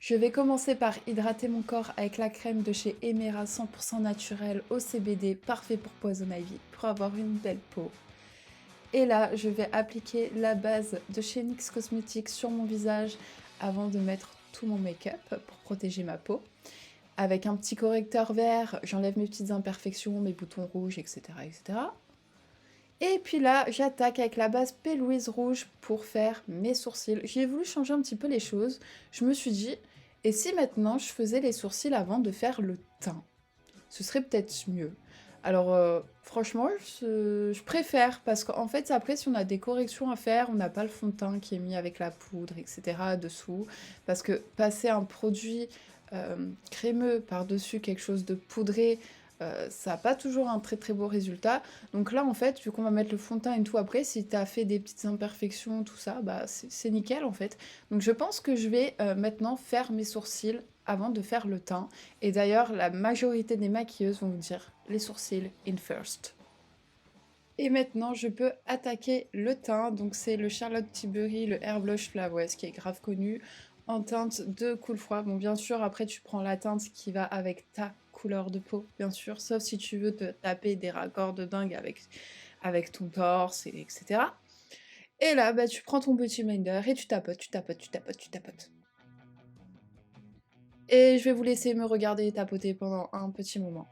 Je vais commencer par hydrater mon corps avec la crème de chez Emera 100% naturelle au CBD, parfait pour Poison Ivy, pour avoir une belle peau. Et là, je vais appliquer la base de chez NYX Cosmetics sur mon visage avant de mettre tout mon make-up pour protéger ma peau. Avec un petit correcteur vert, j'enlève mes petites imperfections, mes boutons rouges, etc. etc. Et puis là, j'attaque avec la base P. Louise rouge pour faire mes sourcils. J'ai voulu changer un petit peu les choses. Je me suis dit, et si maintenant je faisais les sourcils avant de faire le teint? Ce serait peut-être mieux. Alors, franchement, je préfère, parce qu'en fait, après, si on a des corrections à faire, on n'a pas le fond de teint qui est mis avec la poudre, etc. dessous. Parce que passer un produit crémeux par-dessus quelque chose de poudré, ça n'a pas toujours un très très beau résultat. Donc là, en fait, vu qu'on va mettre le fond de teint et tout après, si tu as fait des petites imperfections, tout ça, bah c'est nickel en fait. Donc je pense que je vais maintenant faire mes sourcils avant de faire le teint. Et d'ailleurs, la majorité des maquilleuses vont vous dire les sourcils in first. Et maintenant, je peux attaquer le teint. Donc c'est le Charlotte Tilbury, le Air Blush Flawless, qui est grave connu, en teinte de cool froid. Bon, bien sûr, après tu prends la teinte qui va avec ta couleur de peau, bien sûr, sauf si tu veux te taper des raccords de dingue avec ton torse, etc. Et là, bah, tu prends ton petit blender et tu tapotes, tu tapotes, tu tapotes, tu tapotes. Et je vais vous laisser me regarder tapoter pendant un petit moment.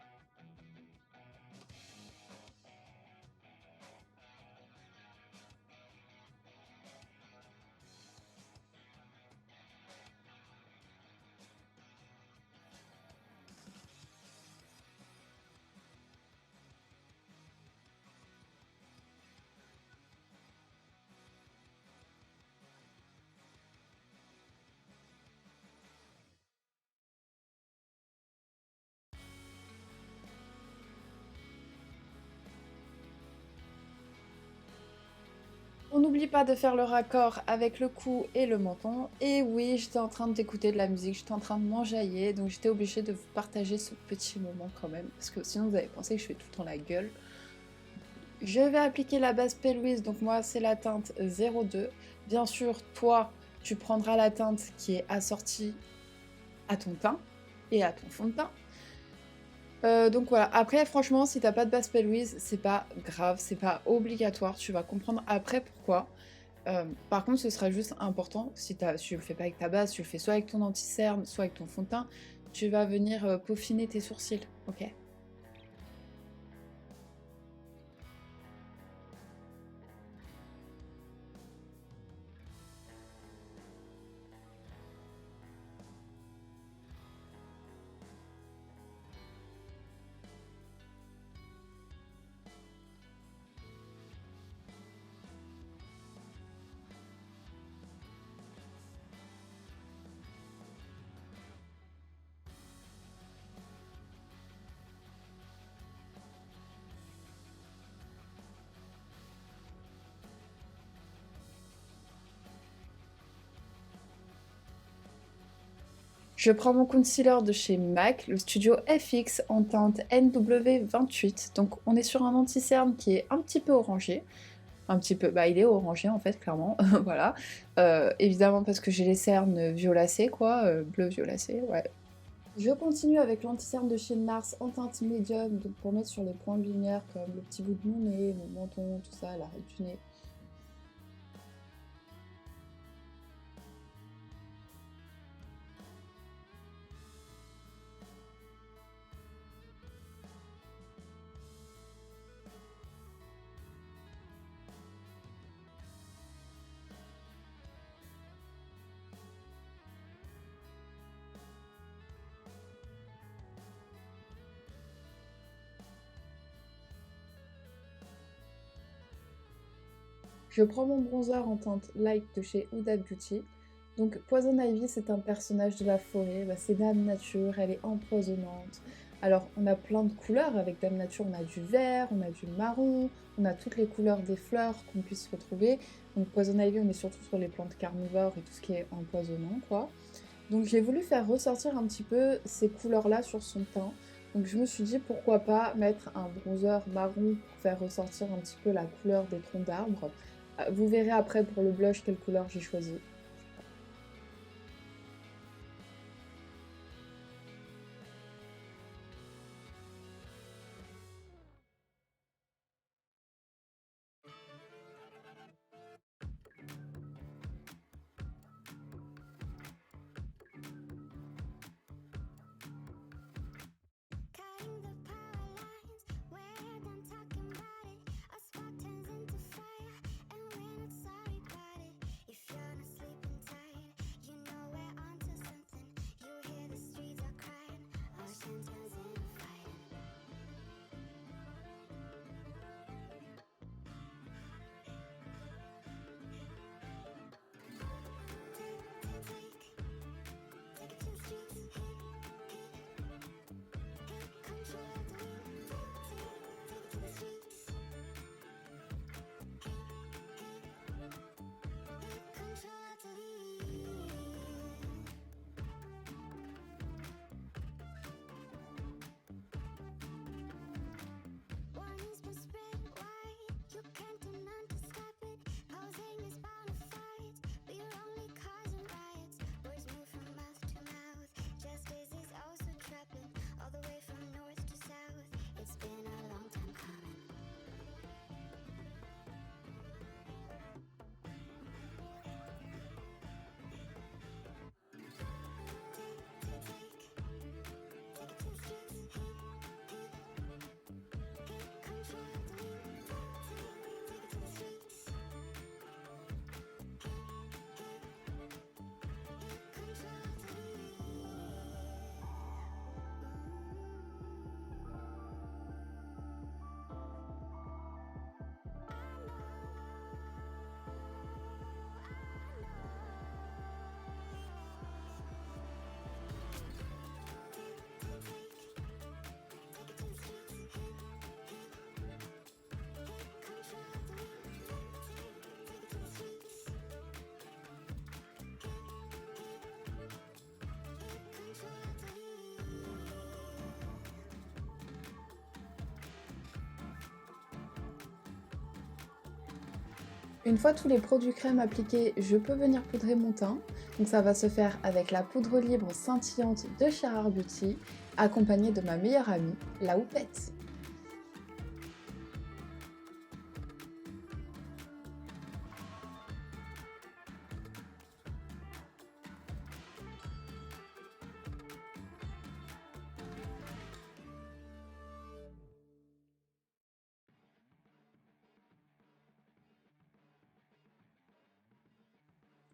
On n'oublie pas de faire le raccord avec le cou et le menton. Et oui, j'étais en train d'écouter de la musique, j'étais en train de m'enjailler, donc j'étais obligée de vous partager ce petit moment quand même, parce que sinon vous avez pensé que je fais tout le temps la gueule. Je vais appliquer la base P. Louise, donc moi c'est la teinte 02. Bien sûr, toi, tu prendras la teinte qui est assortie à ton teint et à ton fond de teint. Donc voilà, après franchement si t'as pas de base P. Louise, c'est pas grave, c'est pas obligatoire, tu vas comprendre après pourquoi. Par contre, ce sera juste important, si tu le fais pas avec ta base, tu le fais soit avec ton anti-cerne, soit avec ton fond de teint, tu vas venir peaufiner tes sourcils, ok? Je prends mon concealer de chez MAC, le Studio FX en teinte NW28. Donc on est sur un anti-cerne qui est un petit peu orangé. Un petit peu, bah il est orangé en fait, clairement, voilà. Évidemment parce que j'ai les cernes violacées, quoi, bleu-violacé, ouais. Je continue avec l'anti-cerne de chez Nars en teinte médium, donc pour mettre sur les points de lumière comme le petit bout de mon nez, mon menton, tout ça, l'arrêt du nez. Je prends mon bronzer en teinte light de chez Huda Beauty. Donc Poison Ivy, c'est un personnage de la forêt, bah, c'est Dame Nature, elle est empoisonnante. Alors on a plein de couleurs avec Dame Nature, on a du vert, on a du marron, on a toutes les couleurs des fleurs qu'on puisse retrouver. Donc Poison Ivy, on est surtout sur les plantes carnivores et tout ce qui est empoisonnant, quoi. Donc j'ai voulu faire ressortir un petit peu ces couleurs-là sur son teint. Donc je me suis dit pourquoi pas mettre un bronzer marron pour faire ressortir un petit peu la couleur des troncs d'arbres. Vous verrez après pour le blush quelle couleur j'ai choisi. Une fois tous les produits crème appliqués, je peux venir poudrer mon teint. Donc ça va se faire avec la poudre libre scintillante de chez Rare Beauty, accompagnée de ma meilleure amie, la houppette.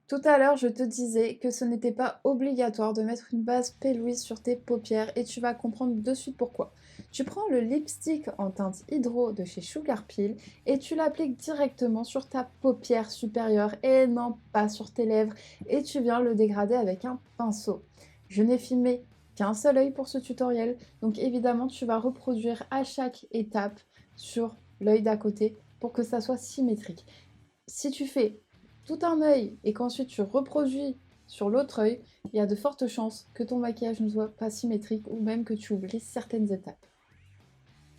Tout à l'heure, je te disais que ce n'était pas obligatoire de mettre une base P. sur tes paupières et tu vas comprendre de suite pourquoi. Tu prends le lipstick en teinte hydro de chez Sugar Peel et tu l'appliques directement sur ta paupière supérieure et non pas sur tes lèvres et tu viens le dégrader avec un pinceau. Je n'ai filmé qu'un seul œil pour ce tutoriel, donc évidemment tu vas reproduire à chaque étape sur l'œil d'à côté pour que ça soit symétrique. Si tu fais tout un œil et qu'ensuite tu reproduis sur l'autre œil, il y a de fortes chances que ton maquillage ne soit pas symétrique ou même que tu oublies certaines étapes.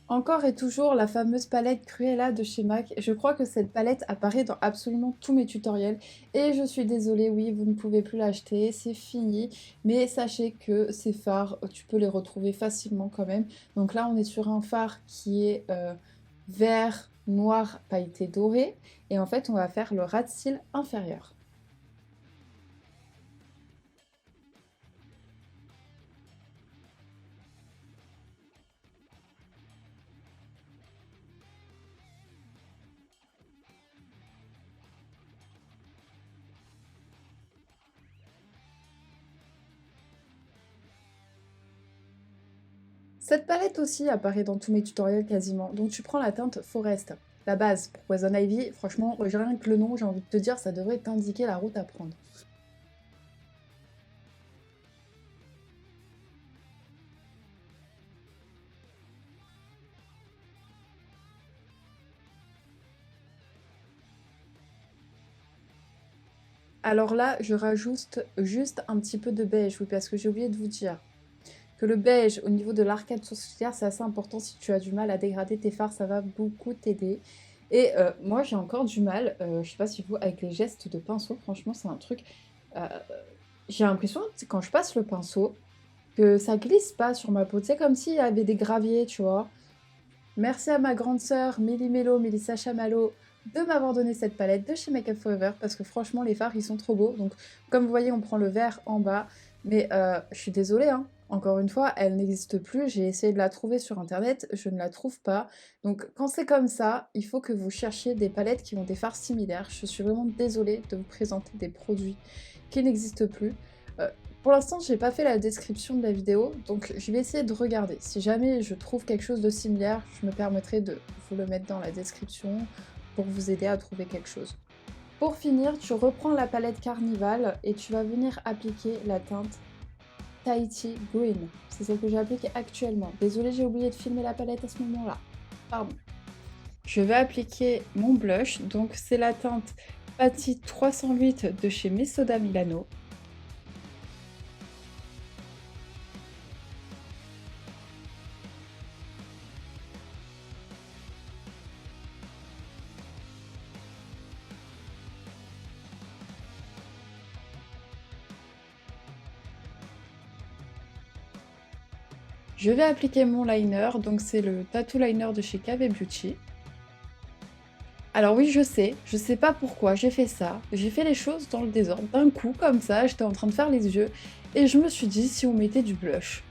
Encore et toujours la fameuse palette Cruella de chez MAC. Je crois que cette palette apparaît dans absolument tous mes tutoriels et je suis désolée, oui, vous ne pouvez plus l'acheter, c'est fini, mais sachez que ces fards, tu peux les retrouver facilement quand même. Donc là, on est sur un fard qui est vert, noir, pailleté doré et en fait, on va faire le ras de cils inférieur. Cette palette aussi apparaît dans tous mes tutoriels quasiment, donc tu prends la teinte Forest. La base pour Poison Ivy, franchement, rien que le nom, j'ai envie de te dire, ça devrait t'indiquer la route à prendre. Alors là, je rajoute juste un petit peu de beige, oui, parce que j'ai oublié de vous dire que le beige au niveau de l'arcade sourcilière, c'est assez important si tu as du mal à dégrader tes fards, ça va beaucoup t'aider. Et moi, j'ai encore du mal, je sais pas si vous, avec les gestes de pinceau, franchement, c'est un truc... euh, j'ai l'impression, quand je passe le pinceau, que ça glisse pas sur ma peau. C'est comme s'il y avait des graviers, tu vois. Merci à ma grande sœur Mélie Mélo, Mélissa Chamallow, de m'avoir donné cette palette de chez Make Up For Ever parce que franchement, les fards, ils sont trop beaux. Donc, comme vous voyez, on prend le vert en bas. Mais je suis désolée, hein. Encore une fois, elle n'existe plus. J'ai essayé de la trouver sur internet, je ne la trouve pas. Donc, quand c'est comme ça, il faut que vous cherchiez des palettes qui ont des fards similaires. Je suis vraiment désolée de vous présenter des produits qui n'existent plus. Euh, pour l'instant, j'ai pas fait la description de la vidéo, donc je vais essayer de regarder. Si jamais je trouve quelque chose de similaire, je me permettrai de vous le mettre dans la description pour vous aider à trouver quelque chose. Pour finir, tu reprends la palette Carnival et tu vas venir appliquer la teinte Tahiti Green. C'est celle que j'applique actuellement. Désolée, j'ai oublié de filmer la palette à ce moment-là. Pardon. Je vais appliquer mon blush, donc c'est la teinte Patti 308 de chez Mesoda Milano. Je vais appliquer mon liner, donc c'est le Tattoo Liner de chez KW Beauty. Alors oui, je sais pas pourquoi j'ai fait ça. J'ai fait les choses dans le désordre. D'un coup, comme ça, j'étais en train de faire les yeux et je me suis dit si on mettait du blush.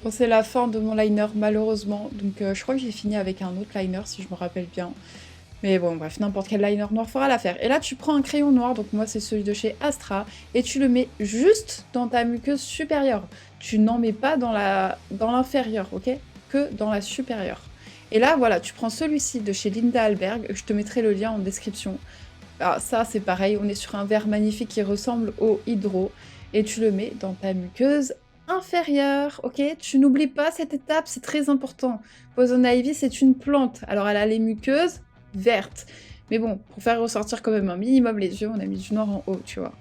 Bon, c'est la fin de mon liner malheureusement, donc je crois que j'ai fini avec un autre liner si je me rappelle bien. Mais bon, bref, n'importe quel liner noir fera l'affaire. Et là, tu prends un crayon noir, donc moi c'est celui de chez Astra, et tu le mets juste dans ta muqueuse supérieure. Tu n'en mets pas dans l'inférieure, ok? Que dans la supérieure. Et là, voilà, tu prends celui-ci de chez Linda Alberg, je te mettrai le lien en description. Ah, ça, c'est pareil, on est sur un verre magnifique qui ressemble au hydro, et tu le mets dans ta muqueuse inférieure, ok? Tu n'oublies pas cette étape, c'est très important. Poison Ivy, c'est une plante, alors elle a les muqueuses vertes. Mais bon, pour faire ressortir quand même un minimum les yeux, on a mis du noir en haut, tu vois.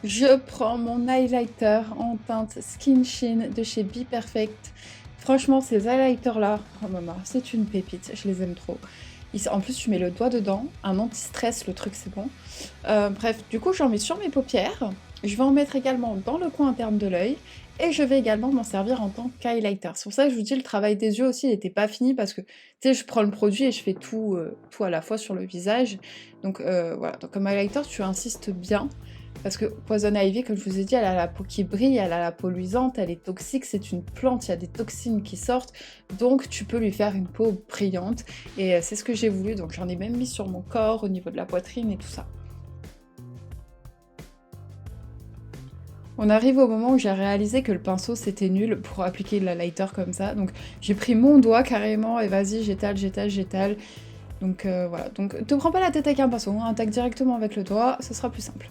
Je prends mon highlighter en teinte Skin Sheen de chez Be Perfect. Franchement, ces highlighters-là, oh maman, c'est une pépite, je les aime trop. En plus, tu mets le doigt dedans, un anti-stress, le truc, c'est bon. Bref, du coup, j'en mets sur mes paupières. Je vais en mettre également dans le coin interne de l'œil. Et je vais également m'en servir en tant qu'highlighter. C'est pour ça que je vous dis, le travail des yeux aussi, il n'était pas fini parce que, tu sais, je prends le produit et je fais tout à la fois sur le visage. Donc voilà, donc comme highlighter, tu insistes bien. Parce que Poison Ivy, comme je vous ai dit, elle a la peau qui brille, elle a la peau luisante, elle est toxique, c'est une plante, il y a des toxines qui sortent, donc tu peux lui faire une peau brillante. Et c'est ce que j'ai voulu, donc j'en ai même mis sur mon corps, au niveau de la poitrine et tout ça. On arrive au moment où j'ai réalisé que le pinceau c'était nul pour appliquer le lighter comme ça, donc j'ai pris mon doigt carrément et vas-y j'étale, j'étale, j'étale. Donc voilà, donc te prends pas la tête avec un pinceau, hein, attaque directement avec le doigt, ce sera plus simple.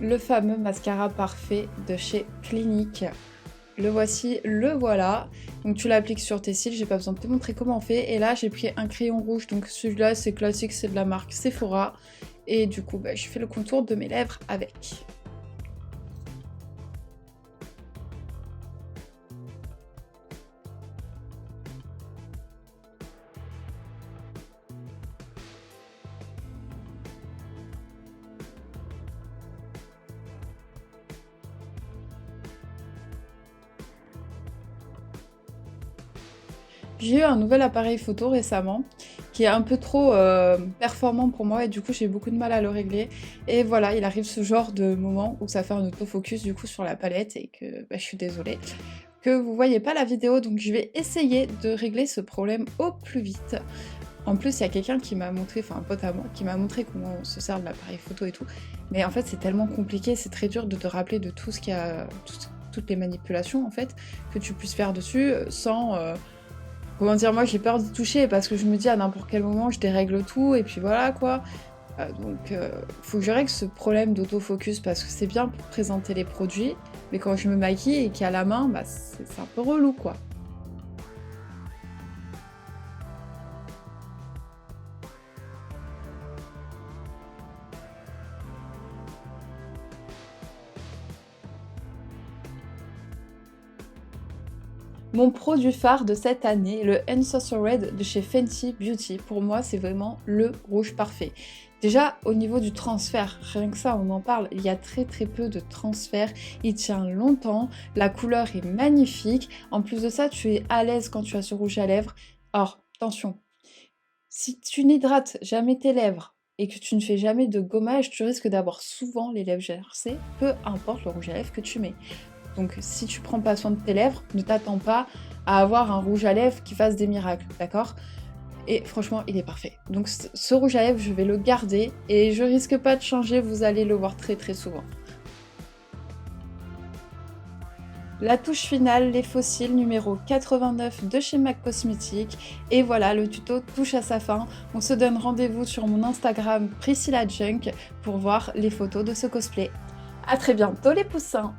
Le fameux mascara parfait de chez Clinique. Le voici, le voilà. Donc tu l'appliques sur tes cils, j'ai pas besoin de te montrer comment on fait. Et là j'ai pris un crayon rouge, donc celui-là c'est classique, c'est de la marque Sephora. Et du coup je fais le contour de mes lèvres avec. J'ai eu un nouvel appareil photo récemment qui est un peu trop performant pour moi et du coup j'ai beaucoup de mal à le régler. Et voilà, il arrive ce genre de moment où ça fait un autofocus du coup sur la palette et que je suis désolée que vous voyez pas la vidéo, donc je vais essayer de régler ce problème au plus vite. En plus, il y a quelqu'un qui m'a montré, enfin un pote à moi, qui m'a montré comment on se sert de l'appareil photo et tout. Mais en fait, c'est tellement compliqué, c'est très dur de te rappeler de tout ce qu'il y a, toutes les manipulations en fait, que tu puisses faire dessus sans... comment dire, moi j'ai peur d'y toucher parce que je me dis à n'importe quel moment je dérègle tout et puis voilà quoi. Donc faut que je règle ce problème d'autofocus parce que c'est bien pour présenter les produits, mais quand je me maquille et qu'il y a la main, bah c'est un peu relou quoi. Mon produit phare de cette année, le Uncensored de chez Fenty Beauty. Pour moi, c'est vraiment le rouge parfait. Déjà, au niveau du transfert, rien que ça, on en parle, il y a très très peu de transfert. Il tient longtemps, la couleur est magnifique. En plus de ça, tu es à l'aise quand tu as ce rouge à lèvres. Or, attention, si tu n'hydrates jamais tes lèvres et que tu ne fais jamais de gommage, tu risques d'avoir souvent les lèvres gercées, peu importe le rouge à lèvres que tu mets. Donc si tu prends pas soin de tes lèvres, ne t'attends pas à avoir un rouge à lèvres qui fasse des miracles, d'accord? Et franchement, il est parfait. Donc ce rouge à lèvres, je vais le garder et je risque pas de changer, vous allez le voir très très souvent. La touche finale, les fossiles numéro 89 de chez MAC Cosmetics. Et voilà, le tuto touche à sa fin. On se donne rendez-vous sur mon Instagram Priscilla Junk pour voir les photos de ce cosplay. A très bientôt les poussins!